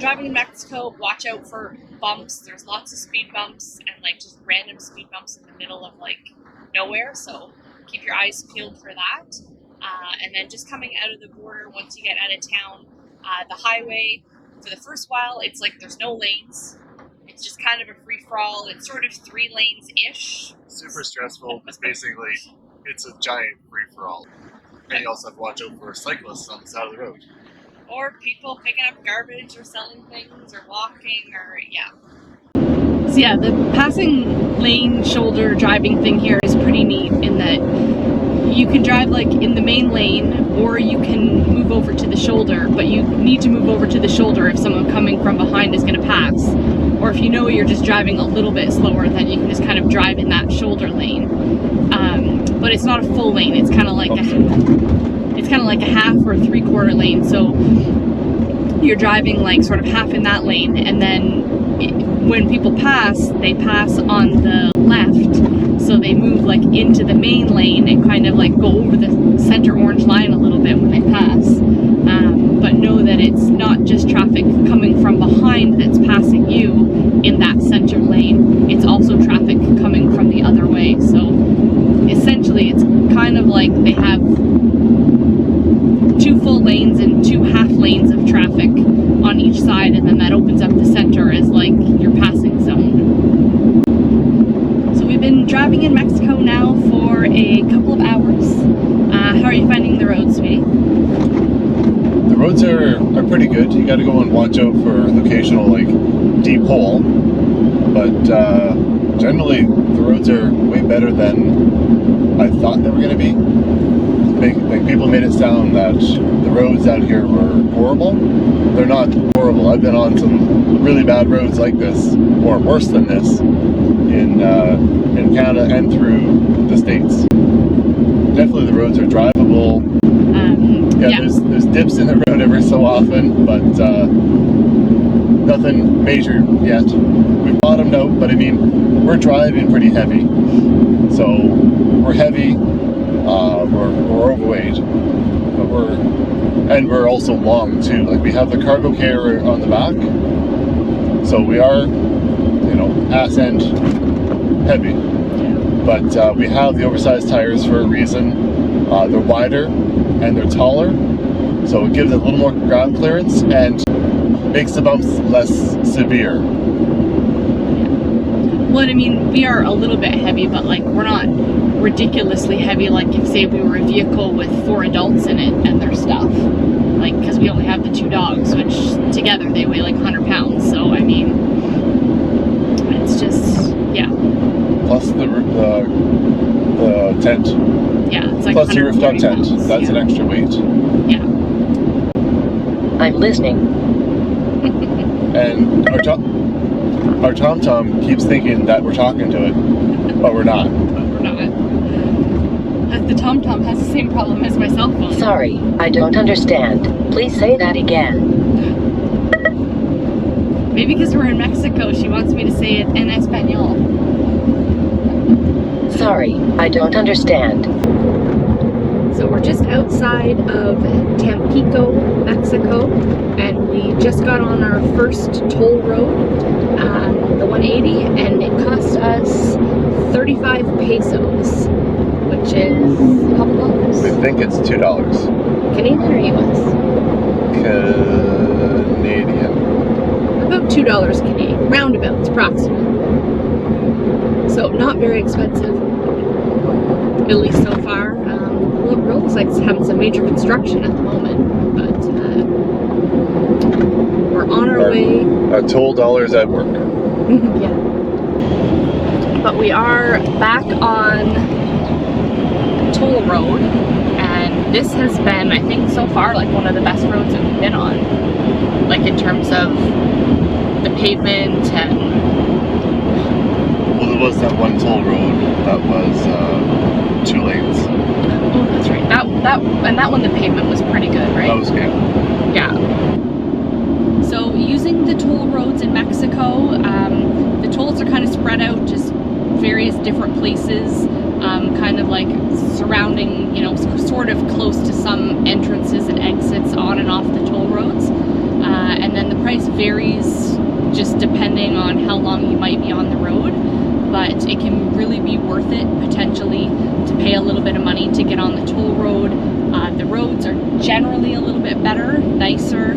driving in Mexico, watch out for bumps. There's lots of speed bumps and like just random speed bumps in the middle of like nowhere. So keep your eyes peeled for that. And then just coming out of the border, once you get out of town, the highway, for the first while, it's like there's no lanes. It's just kind of a free-for-all. It's sort of 3 lanes-ish. Super stressful, because basically it's a giant free-for-all. And you also have to watch out for cyclists on the side of the road. Or people picking up garbage or selling things or walking or, yeah. So yeah, the passing lane shoulder driving thing here is pretty neat in that you can drive like in the main lane or you can move over to the shoulder, but you need to move over to the shoulder if someone coming from behind is going to pass. Or if you know you're just driving a little bit slower, then you can just kind of drive in that shoulder lane. But it's not a full lane, it's kind of like a half or 3/4 lane. So you're driving like sort of half in that lane, and then when people pass, they pass on the left, so they move like into the main lane and kind of like go over the center orange line a little bit when they pass. But know that it's not just traffic coming from behind that's passing you in that center lane, it's also traffic coming from the other way. So essentially it's kind of like they have 2 full lanes and 2 half lanes of traffic on each side, and then that opens up the center as like your passing zone. So we've been driving in Mexico now for a couple of hours. How are you finding the roads, sweetie? The roads are pretty good. You got to go and watch out for the occasional like deep hole, but generally the roads are way better than I thought they were going to be. Like people made it sound that the roads out here were horrible. They're not horrible. I've been on some really bad roads like this, or worse than this, in Canada and through the States. Definitely the roads are drivable. Yeah. There's dips in the road every so often, but nothing major yet. We've bottomed out, but I mean, we're driving pretty heavy. So we're heavy, we're overweight, but we're also long too. Like we have the cargo carrier on the back, so we are, ass end heavy. But we have the oversized tires for a reason. They're wider and they're taller, so it gives it a little more ground clearance and makes the bumps less severe. Well, I mean, we are a little bit heavy, but like we're not ridiculously heavy like if say we were a vehicle with 4 adults in it and their stuff, like because we only have the 2 dogs, which together they weigh like 100 pounds. So I mean, it's just, yeah. Plus the tent. Yeah, it's like plus your rooftop tent. Pounds. That's an extra weight. Yeah. I'm listening. And our TomTom keeps thinking that we're talking to it, but we're not. We're not. The TomTom has the same problem as my cell phone. Sorry, I don't understand. Please say that again. Maybe because we're in Mexico, she wants me to say it in Espanol. Sorry, I don't understand. So we're just outside of Tampico, Mexico, and we just got on our first toll road, the 180, and it cost us 35 pesos, which is a couple dollars. We think it's $2. Canadian or US? Canadian. About $2 Canadian, roundabouts, approximately. So not very expensive, at least so far. Well, it looks like it's having some major construction at the moment, but we're on our way. Our toll dollars at work. Yeah. But we are back on toll road, and this has been, I think, so far, like one of the best roads that we've been on. Like in terms of the pavement and... Well, there was that one toll road that was 2 lanes. Oh, that's right. That one, the pavement was pretty good, right? That was good. Yeah. So using the toll roads in Mexico, the tolls are kind of spread out, just various different places, kind of like surrounding, sort of close to some entrances and exits on and off the toll roads. and then the price varies just depending on how long you might be on the road, but it can really be worth it potentially to pay a little bit of money to get on the toll road. The roads are generally a little bit better, nicer.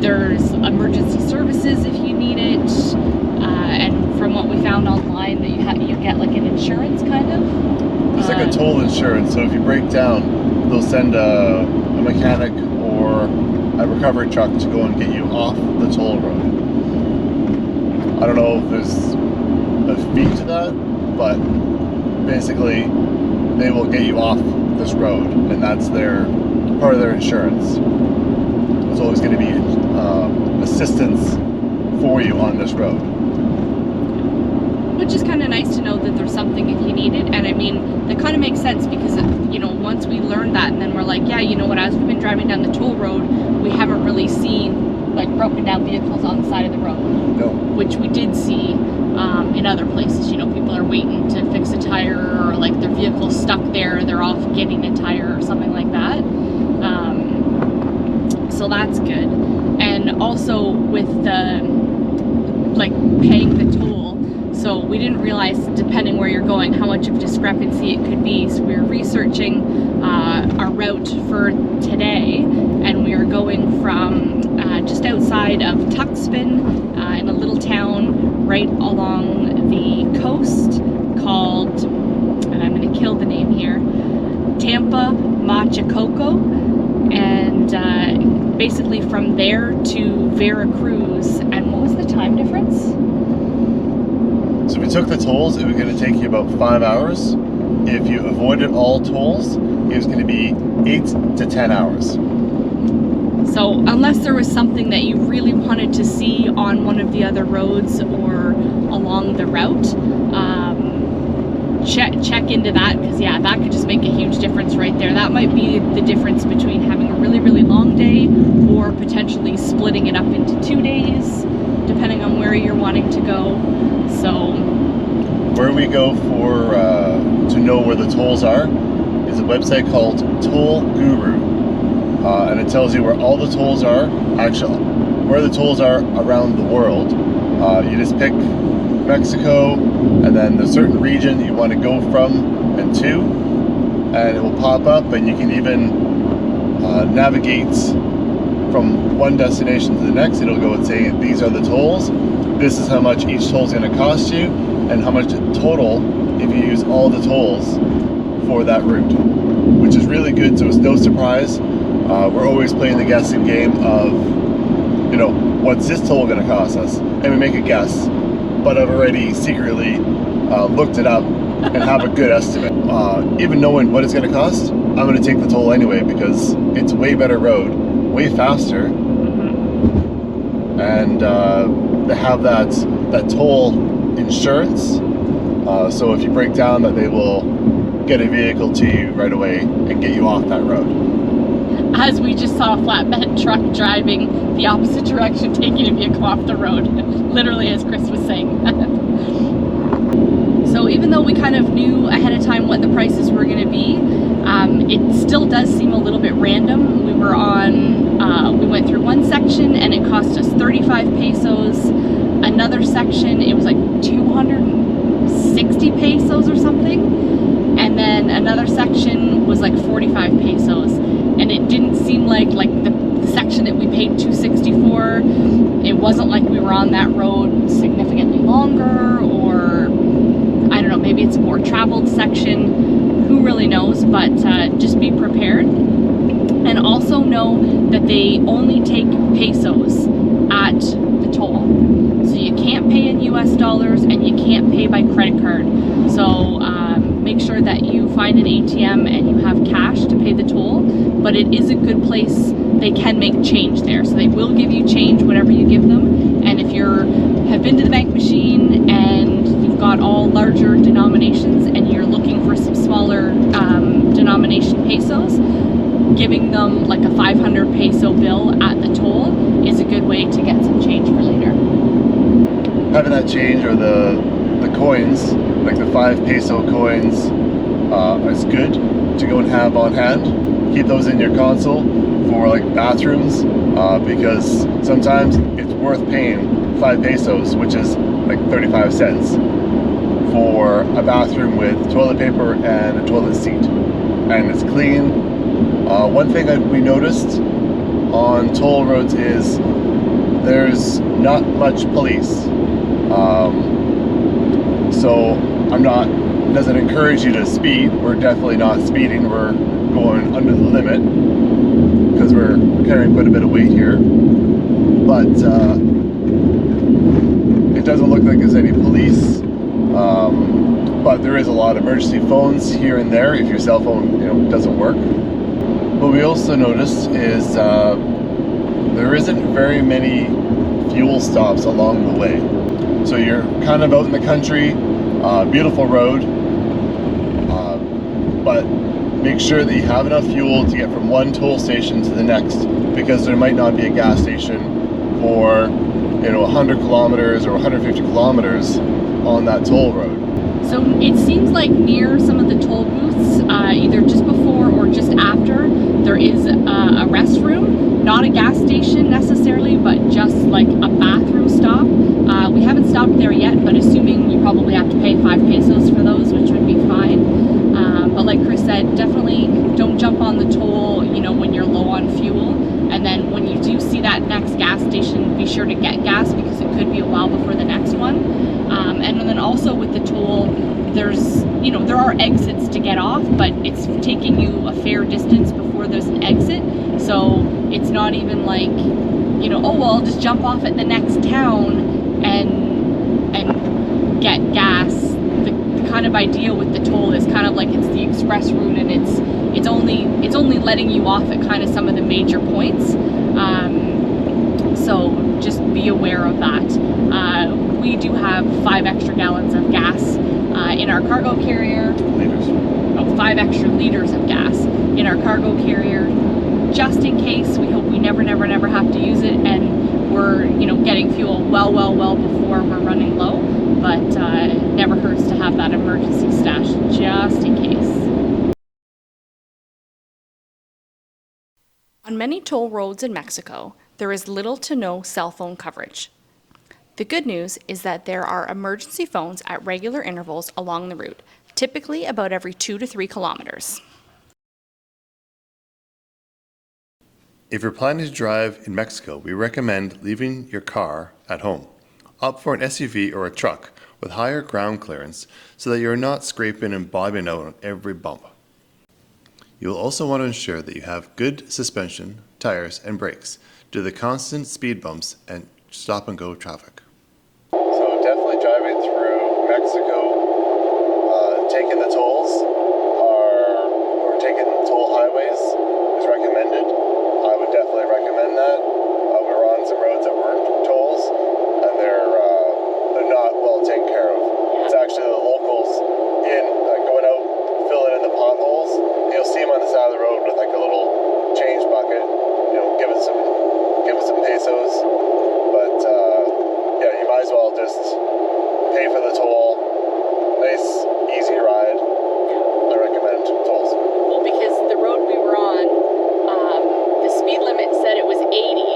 There's emergency services if you need it, and from what we found online, that you get like an insurance kind of. It's like a toll insurance, so if you break down, they'll send a mechanic or a recovery truck to go and get you off the toll road. I don't know if there's a fee to that, but basically they will get you off this road, and that's their part of their insurance. There's always going to be assistance for you on this road. Which is kind of nice to know that there's something if you need it. And I mean, that kind of makes sense because, you know, once we learned that, and then we're like, yeah, you know what, as we've been driving down the toll road, we haven't really seen like broken down vehicles on the side of the road. No. Which we did see in other places. You know, people are waiting to fix a tire, or like their vehicle's stuck there, they're off getting a tire or something like that. So that's good. And also with the like paying the toll, so we didn't realize, depending where you're going, how much of a discrepancy it could be. So we were researching our route for today, and we are going from just outside of Tuxpan, in a little town right along the coast called, and I'm going to kill the name here, Tampa Machacoco, and basically from there to Veracruz. And what was the time difference? So if you took the tolls, it was going to take you about 5 hours. If you avoided all tolls, it was going to be 8 to 10 hours. So unless there was something that you really wanted to see on one of the other roads or along the route, check into that, because yeah, that could just make a huge difference right there. That might be the difference between having a really, really long day or potentially splitting it up into 2 days, depending on where you're wanting to go. So where we go for to know where the tolls are is a website called Toll Guru, and it tells you where all the tolls are, actually where the tolls are around the world. You just pick Mexico and then the certain region you want to go from and to, and it will pop up, and you can even navigate from one destination to the next. It'll go and say, these are the tolls, this is how much each toll is going to cost you, and how much total if you use all the tolls for that route, which is really good. So it's no surprise. We're always playing the guessing game of, you know, what's this toll going to cost us, and we make a guess, but I've already secretly looked it up and have a good estimate. Even knowing what it's going to cost, I'm going to take the toll anyway, because it's way better road, way faster, and they have that toll insurance, so if you break down, that they will get a vehicle to you right away and get you off that road. As we just saw a flatbed truck driving the opposite direction, taking a vehicle off the road, literally as Chris was saying. So even though we kind of knew ahead of time what the prices were going to be, it still does seem a little bit random. We went through one section and it cost us 35 pesos. Another section, it was like 260 pesos or something. And then another section was like 45 pesos. And it didn't seem like the section that we paid 260 for, it wasn't like we were on that road significantly longer, or I don't know, maybe it's a more traveled section, who really knows, but just be prepared. And also know that they only take pesos at the toll. So you can't pay in US dollars and you can't pay by credit card. So make sure that you find an ATM and you have cash to pay the toll, but it is a good place. They can make change there, so they will give you change whatever you give them. And if you have been to the bank machine and you've got all larger denominations and you're looking for some smaller denomination pesos, giving them like a 500 peso bill at the toll is a good way to get some change for later. Having that change, or the coins, like the 5 peso coins, is good to go and have on hand. Keep those in your console for like bathrooms, because sometimes it's worth paying 5 pesos, which is like 35 cents, for a bathroom with toilet paper and a toilet seat, and it's clean. One thing that we noticed on toll roads is there's not much police, so doesn't encourage you to speed. We're definitely not speeding. We're going under the limit because we're carrying quite a bit of weight here, but it doesn't look like there's any police, but there is a lot of emergency phones here and there if your cell phone doesn't work. What we also noticed is there isn't very many fuel stops along the way, so you're kind of out in the country, beautiful road, but make sure that you have enough fuel to get from one toll station to the next, because there might not be a gas station for 100 kilometers or 150 kilometers on that toll road. So it seems like near some of the toll booths, either just before or just after, there is a restroom, not a gas station necessarily, but just like a bathroom stop. We haven't stopped there yet, but assuming you probably have to pay 5 pesos for those, which would be fine. But like Chris said, definitely don't jump on the toll, when you're low on fuel. And then when you do see that next gas station, be sure to get gas, because it could be a while before the next one. And then also with the toll, there are exits to get off, but it's taking you a fair distance before there's an exit. So it's not even like, oh, well, I'll just jump off at the next town and get gas. The kind of idea with the toll is kind of like it's the express route, and it's only letting you off at kind of some of the major points. So just be aware of that. We do have 5 extra gallons of gas in our cargo carrier. Liters. Oh, 5 extra liters of gas in our cargo carrier, just in case. We hope we never have to use it, and we're getting fuel well before we're running low. But never hurts to have that emergency stash just in case. On many toll roads in Mexico, there is little to no cell phone coverage. The good news is that there are emergency phones at regular intervals along the route, typically about every 2 to 3 kilometers. If you're planning to drive in Mexico, we recommend leaving your car at home. Opt for an SUV or a truck with higher ground clearance so that you're not scraping and bobbing out on every bump. You will also want to ensure that you have good suspension, tires, and brakes due to the constant speed bumps and stop-and-go traffic. So definitely driving through Mexico, taking the tolls or taking the toll highways is recommended. I would definitely recommend that. We were on some roads that weren't tolls, and they're not well taken care of. It's actually the locals going out, filling in the potholes. You'll see them on the side of the road with like a little change bucket, giving some pesos. But yeah, you might as well just pay for the toll. Nice, easy ride. I recommend tolls. Well, because the road we were on, the speed limit said it was 80,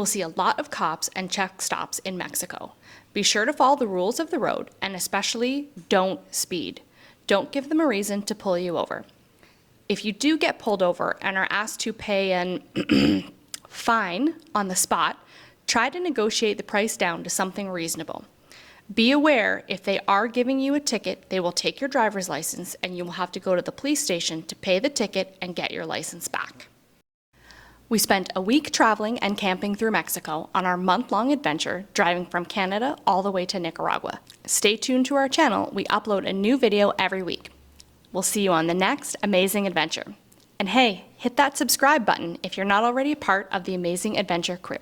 will see a lot of cops and check stops in Mexico. Be sure to follow the rules of the road, and especially don't speed. Don't give them a reason to pull you over. If you do get pulled over and are asked to pay an fine on the spot, try to negotiate the price down to something reasonable. Be aware, if they are giving you a ticket, they will take your driver's license and you will have to go to the police station to pay the ticket and get your license back. We spent a week traveling and camping through Mexico on our month-long adventure, driving from Canada all the way to Nicaragua. Stay tuned to our channel. We upload a new video every week. We'll see you on the next amazing adventure. And hey, hit that subscribe button if you're not already a part of the Amazing Adventure crew.